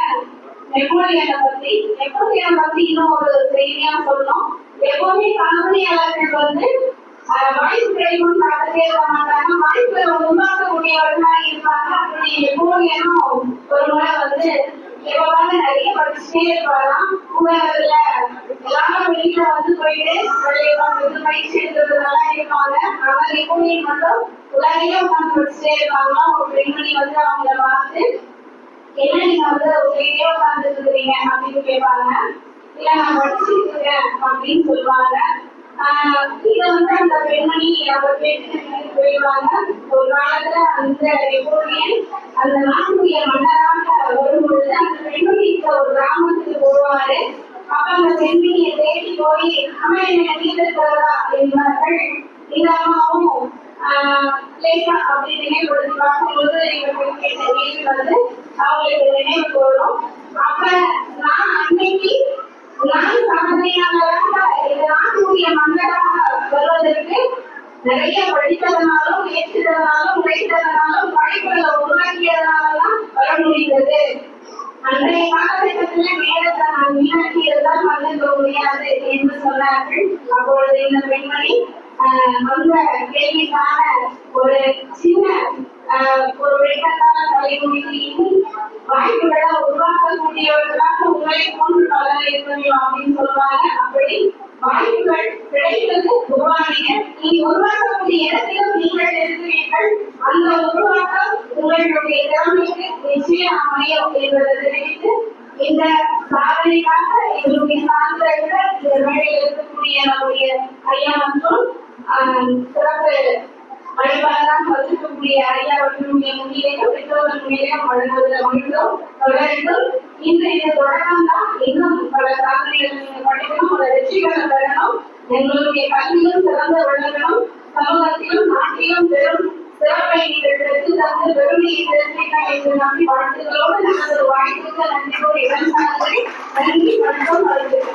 நெப்போலியனை பத்தி இன்னும் ஒரு செய்தியா சொல்லணும். எப்பவுமே சாதனையாளர்கள் வாய்ப்பு கிடைக்கும் பார்த்துட்டே இருக்க மாட்டாங்க, வாய்ப்பை உருவாக்கக்கூடியவர்களா இருப்பாங்க. அப்படி நெப்போலியனும் ஒரு முறை எப்பவாக நிறைய படிச்சுட்டே இருப்பாராம். ஊடகத்துல எல்லாரும் வெளியில போயிட்டு பயிற்சி எடுக்கிறதுனால இருப்பாங்க. ஆனா நெப்போலியன் மட்டும் உலகையே உட்காந்து படிச்சுட்டே இருப்பாங்க. ஒரு பெண்மணி அவங்கள பார்த்து என்ன நீங்க உலகையே உட்கார்ந்து இருக்கிறீங்க அப்படின்னு கேட்பாங்க. இல்ல நான் படிச்சுட்டு இருக்கேன் அப்படின்னு சொல்லுவாங்க. இத அந்த பெண்மணி அவர் பேசிட்டு போயிடுவாங்க. ஒரு காலத்துல அந்த நெப்போலியன் அந்த நாட்டுடைய மன்னராக வரும்பொழுது அந்த பெண்மணியை தேடி போய் அம்மா என்ன வீட்டு இருக்கிறதா என்பார்கள். இந்த அம்மாவும் லேசா அப்படி நினைவுபடுத்தி பார்க்கும்போது இவர்கள் கேட்ட கேள்வி வந்து அவங்களுக்கு நினைவுக்கு வரும். அப்ப நான் அன்னைக்கு நான் சாதனையாளராக இந்த நாட்டுடைய மன்னராக வருவதற்கு நிறைய படித்ததனாலும் முயற்சித்ததனாலும் உழைத்ததனாலும் படைப்புகளை உருவாக்கியதனாலதான் வர முடிந்தது. அன்றைய காலகட்டத்துல நேரத்தை நான் வீணாக்கியதுதான் வந்திருக்க முடியாது என்று சொன்னார்கள். அப்பொழுது இந்த பெண்மணி அந்த கேள்விக்கான ஒரு சின்ன ஒரு வெட்டக்கான தலைமுறையில் வாய்ப்புகளை உருவாக்கக்கூடியவர்களாக உங்களை போன்று பலர் இருக்கணும் அப்படின்னு சொல்லுவாங்க. அப்படி வாய்ப்புகள் கிடைத்தது உருவானீங்க. நீ உருவாக்கக்கூடிய இடத்திலும் நீங்கள் இருக்கிறீர்கள். அந்த உருவாக்கம் உங்களுடைய திறமைக்கு நிச்சயம் அமையும் என்பதை தெரிவித்து இந்த சாதனைக்காக எங்களுடைய சார்ந்தவர்கள் இந்த வேலையில் இருக்கக்கூடிய நம்முடைய ஐயா மற்றும் சிறப்பு வழிபாடுதான் வந்திருக்கக்கூடிய ஐயா அவர்களுடைய முன்னிலையும் பெற்றோர்கள் முன்னிலையும் வழங்குவதில் மகிழ்ந்தோம். தொடர்ந்தும் இன்றைய தொடக்கம் தான் இன்னும் பல சாதனைகள் நீங்க படிக்கணும், பல வெற்றிகளை பெறணும், எங்களுடைய கல்வியும் சிறந்த விளங்கணும், சமூகத்திலும் நாட்டிலும் பெரும் சிறப்பை நீங்கள் பெற்று தந்து பெருமையை தெரிவிக்க என்று நம்பி வாழ்த்துக்களோடு நமது வாய்ப்புக்கு நன்றியோடு இடம் சார்ந்ததை நன்றி வணக்கம் வருகிறேன்.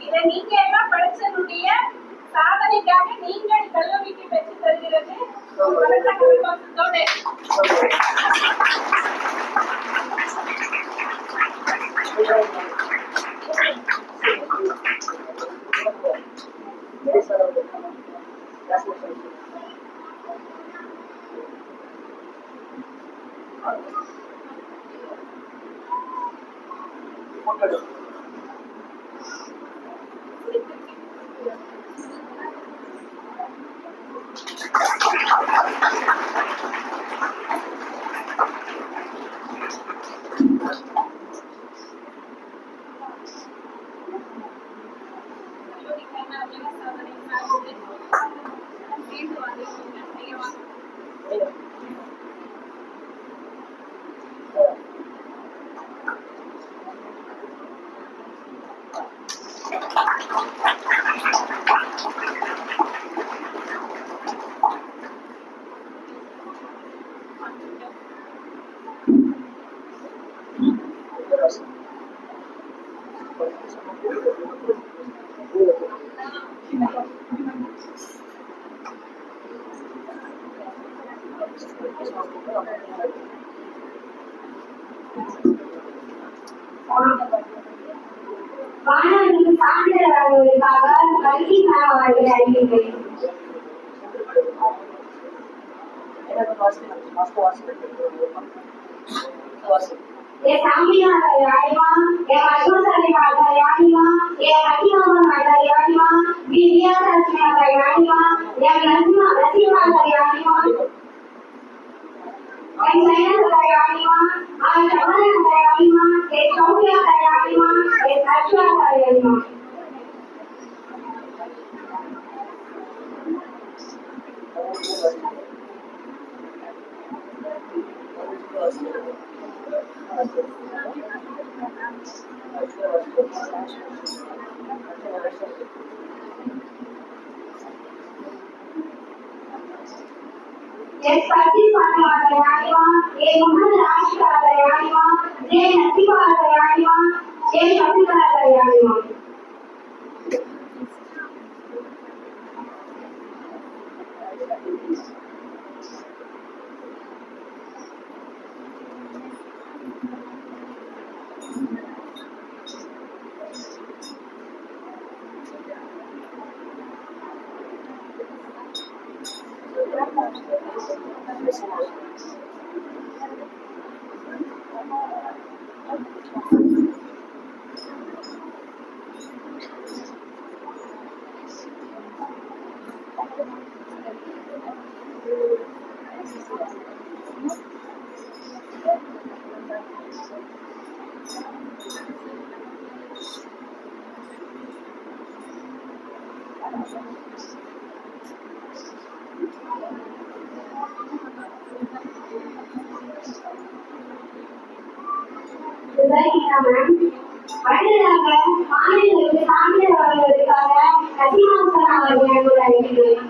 இதை நீங்க எல்லாம் படிச்சதுடைய சாதனைக்காக நீங்கள் கல்லூரிக்கு பெற்று தருகிறது மாணவர்களுக்கு சான்றிதழ் கல்வி அவர்களை அறிவிக்கிறேன். ये सामिया यारीमा ये अशोसाले का यारीमा ये अकीमा का यारीमा विद्या रचना का यारीमा ये नसीमा का यारीमा ये सैयद का यारीमा और जमाना का यारीमा ये शौकिया का यारीमा ये अशोक का यारीमा ये सभी पाने वाला यारीमा ये मोहन राज का यारीमा ये नसीमा का यारीमा ये शौकिया का यारीमा சரிங்களா மேம்? அடுத்ததாக மாநிலங்களுக்கு சான்றிதழ் வழங்குவதற்காக சசிமாசன் அவர்கள் அழைக்கிறேன்.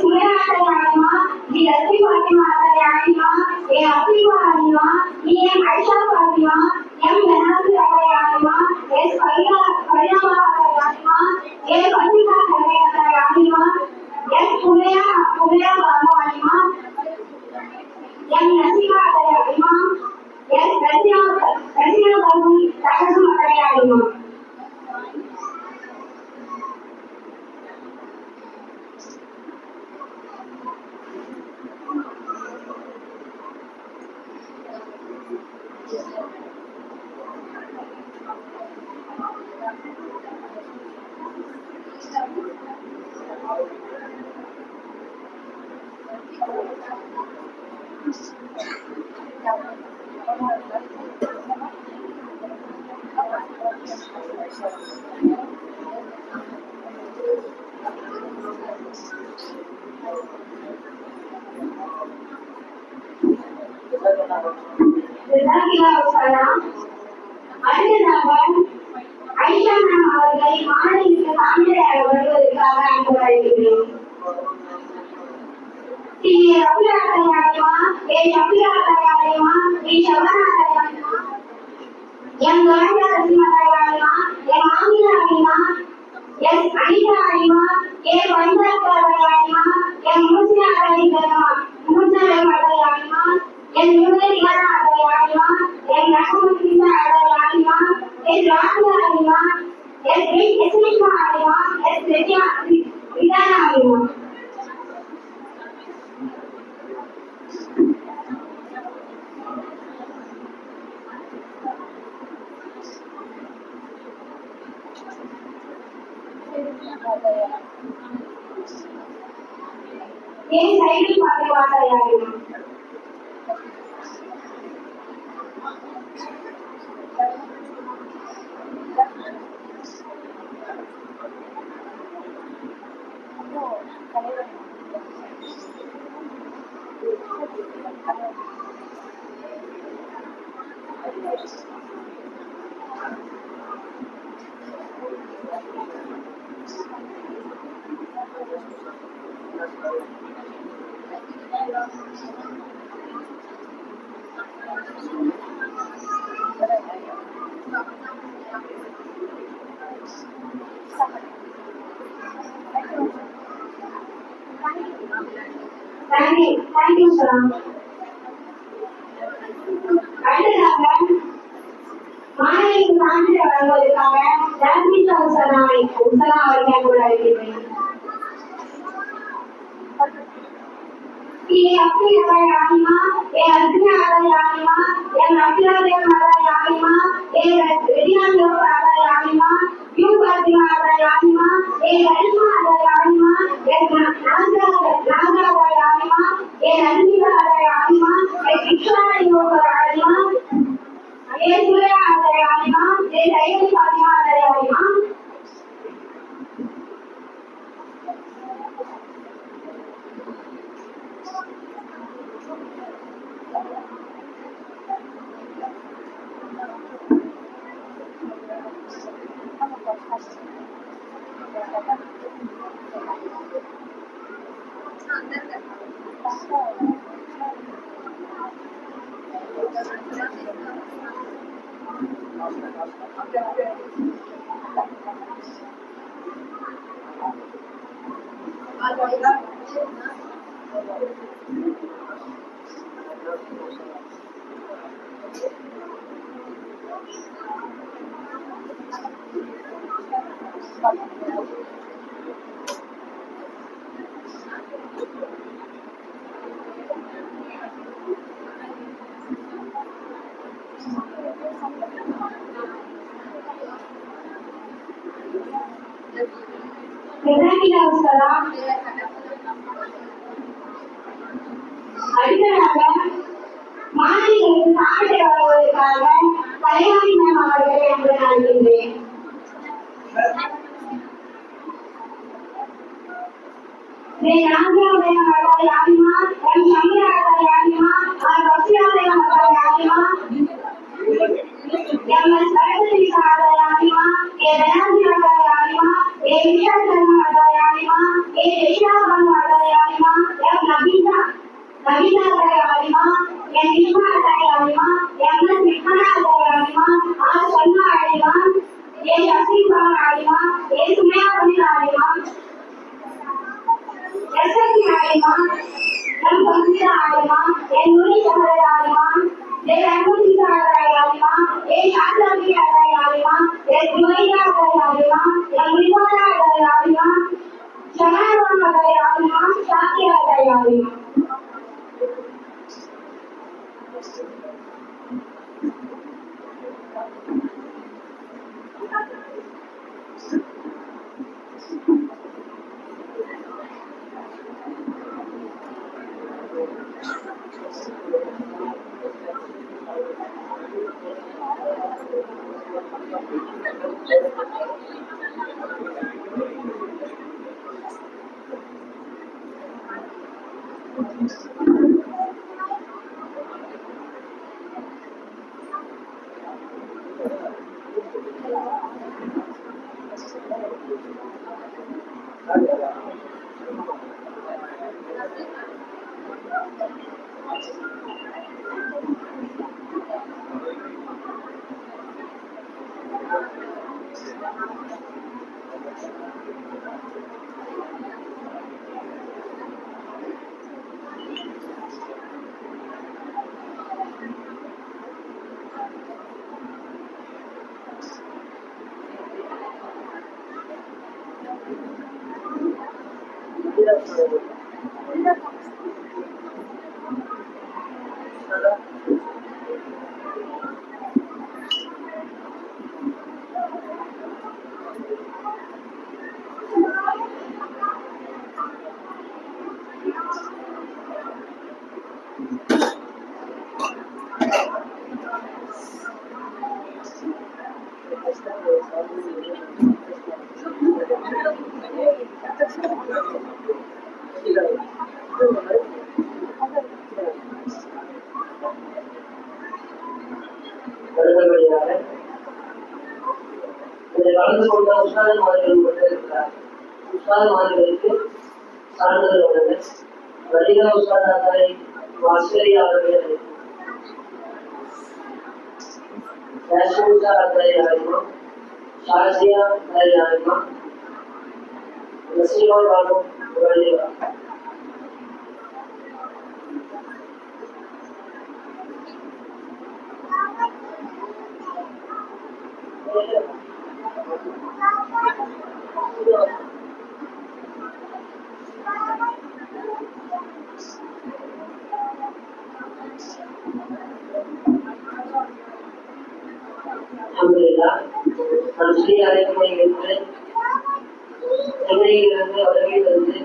சுயநாட்டமா தி லட்சுமி பாத்திமா யானிமா ஏ அபிமா யானிமா எம் ஐஷா பாத்திமா எம் பெனாசி யானிமா எஸ் பையாமா யானிமா ஏ பசிகா யானிமா எஸ் புலையா யானிமா எம் நசிமா யானிமா எஸ் ரசியா பாபு தகசு யானிமா. அடுத்ததாக ஐஷா மேம் அவர்களை மாநிலங்களுக்கு சான்றிதழ் வருவதற்காக அங்கு வருகிறேன். எம் கணேச சசிமதாயானிமா எம் ஆமினா அனிமா எஸ் அனிதா அனிமா ஏ பஞ்சாயத்தாயானிமா எம் முஸ்லிம் அதாயானிமா என் முருகனிகா அதாயானிமா என் நகமுசிந்த அதாயானிமா என் ராஜா அனிமா எஸ் எஸ்மிஷ்மா அனிமா எஸ் ரெஜியா விதானா அனிமா. ஏன் சைடில் பார்த்து வார்த்தையாகும் Thank you, sir. அடுத்ததாக மாநிலங்களுக்கு சான்றிதழ் வழங்குவதற்காக ஜாஸ்மின் உசனா அவர்கள் கூட அழைக்கிறேன். ये अपनी यानिमा ये अर्जुन यानिमा ये नफिला यानिमा ये रेडिया यानिमा यू फातिमा यानिमा ये रश्मा यानिमा ये नागा यानिमा ये नंदिता यानिमा ये शिक्षा यानिमा ये सुया यानिमा ये सैयद फातिमा यानिमा. அடுத்ததாக மாநிலங்களுக்கு சான்றிதழ் வழங்குவதற்காக கல்யாணி மேம் அவர்களை அன்பு அழைக்கின்றேன். யாரிமா எம் சமீரா யாரிமா யாரிமா எம்எஸ் பரதீசா யாரிமா ஏ தயாந்திரா யாரிமா ஏ விஷாலா யாரிமா ஏ ரிஷாபா யாரிமா எம் நபீனா யாரிமா எம் நிஷா யாரிமா எம்எஸ் நிஹானா யாரிமா ஆர் சன்னா யாரிமா ஏ ஷசீபா யாரிமா ஏ சுமையா யாரிமா எஸ்எஸ்சி யாரிமா எம் பந்திரா யாரிமா ஏ நூரி சஹரா யாரிமா ஏ அன்புதி சஹரா யாரிமா ஏ ஷாத்லாமி யாரிமா ஏ குமையா யாரிமா ஏ மிர்வானா யாரிமா ஷஹரான் யாரிமா ஷாக்கியா யாரிமா. அடுத்தபடியாக இதில் கலந்து கொண்ட உஸ்தாதுமார்கள் மட்டும் இருக்கிறார். உஸ்தாதுமார்களுக்கு சான்றிதழ் வழங்க வலிகா உஸ்தாதாரை ஆஸ்திரேலியா அவர்கள் அறிமுகம் ஷாசியா அறிமுகம் நசீமா பாலும் வலிகா நான் ஸ்ரீ அழைக்கப்படுகின்ற சென்னையிலிருந்து வருகையிலிருந்து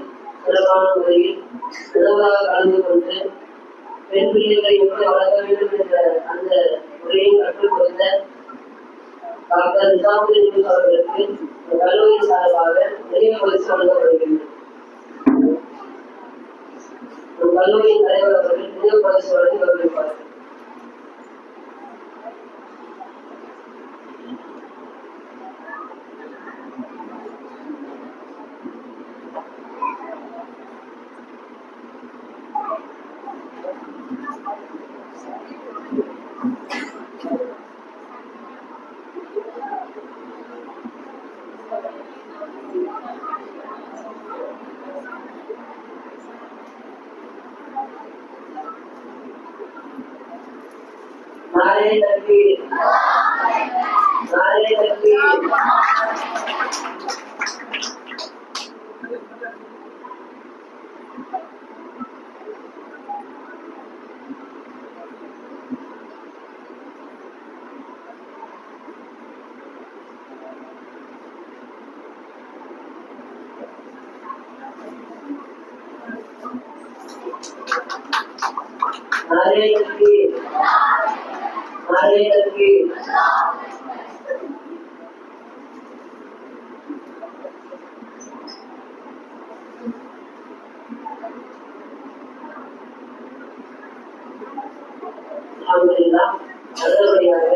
சிறப்பான முறையில் சிறப்பாக கலந்து கொண்டு பெண் பிள்ளைகளை எப்படி வளர்க்க வேண்டும் என்ற அந்த முறையை கற்றுக் கொடுத்த டாக்டர் நிசாமுதீன் அவர்களுக்கு கல்லூரி சார்பாக நிறைய பரிசு வழங்கப்படுகின்றது. கல்லூரியின் தலைவர் அவர்கள் நிறைய பரிசு வழங்கி வருகிறார்கள். नारे तकबीर नारे तकबीर नारे तकबीर नारे तकबीर நல்லபடியாக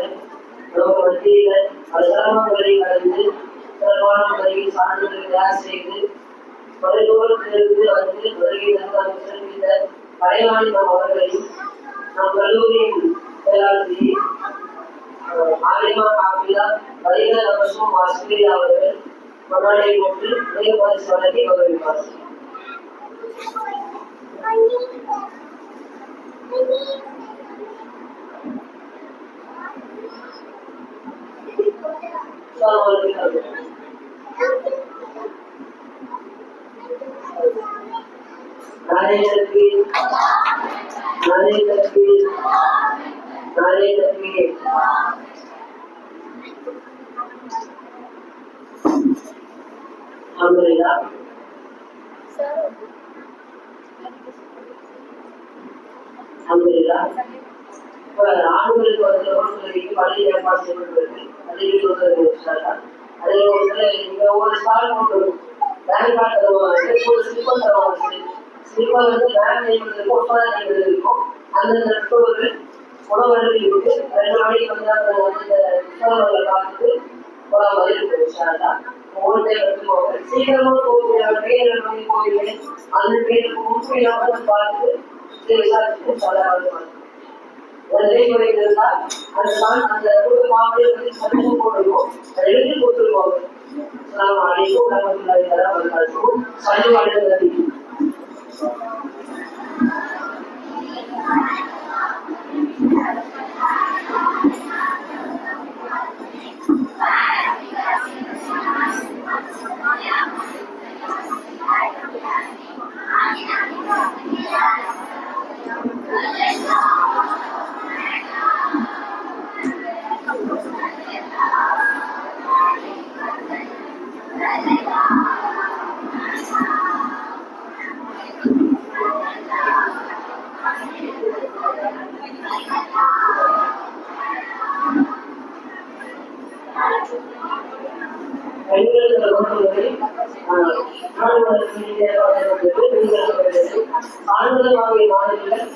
நம்ம மத்தியில பல சிரமங்களை கடந்து சிறப்பான முறையில் சான்றிதழ் தயார் செய்து தொலைதூரத்திலிருந்து வந்து வருகை தந்தால் சிறப்பித்த கலைவாணிபம் அவர்களையும் நம் கல்லூரியின் பேராசிரியை ஆலிமா காபிலா வரிக அவர்களும் ஆசிரியர் அவர்கள் மன்னாரை கொண்டு நிறைய பரிசு வழங்கி கௌரவிப்பார்கள். ஆண்களுக்கு வந்து பள்ளி ஏற்பாடு செய்யப்பட்டிருக்கு. அதில் ஒரு ஸ்டால் கொண்டு பேங்க் கார்டு தருவாங்க, ஒரு ஸ்லிப்பர் தருவாங்க. ஸ்லிப்பர் வந்து பேங்க் நெய்வதற்கு ஒப்பந்தம் நெய்வதற்கும் அந்தந்த பெற்றோர்கள் உணவர்கள் இருக்கு 2 மணிக்கு வந்து அந்த புத்தகங்களை பார்த்துட்டு போற மாதிரி இருக்கு. ஒரு டைம் எடுத்துக்கோங்க, சீக்கிரமா போகக்கூடிய பேர் போவீங்க, அந்த பேருக்கு உண்மையாக பார்த்து விசாரிச்சுட்டு சொல்ல இருந்தால் அந்த மாப்பிள்ளை போடுவோம், எழுதி கொடுத்துருவாங்க. அனைக்கும் சல்லுவாடு ஆண்களுடைய மாணவர்கள்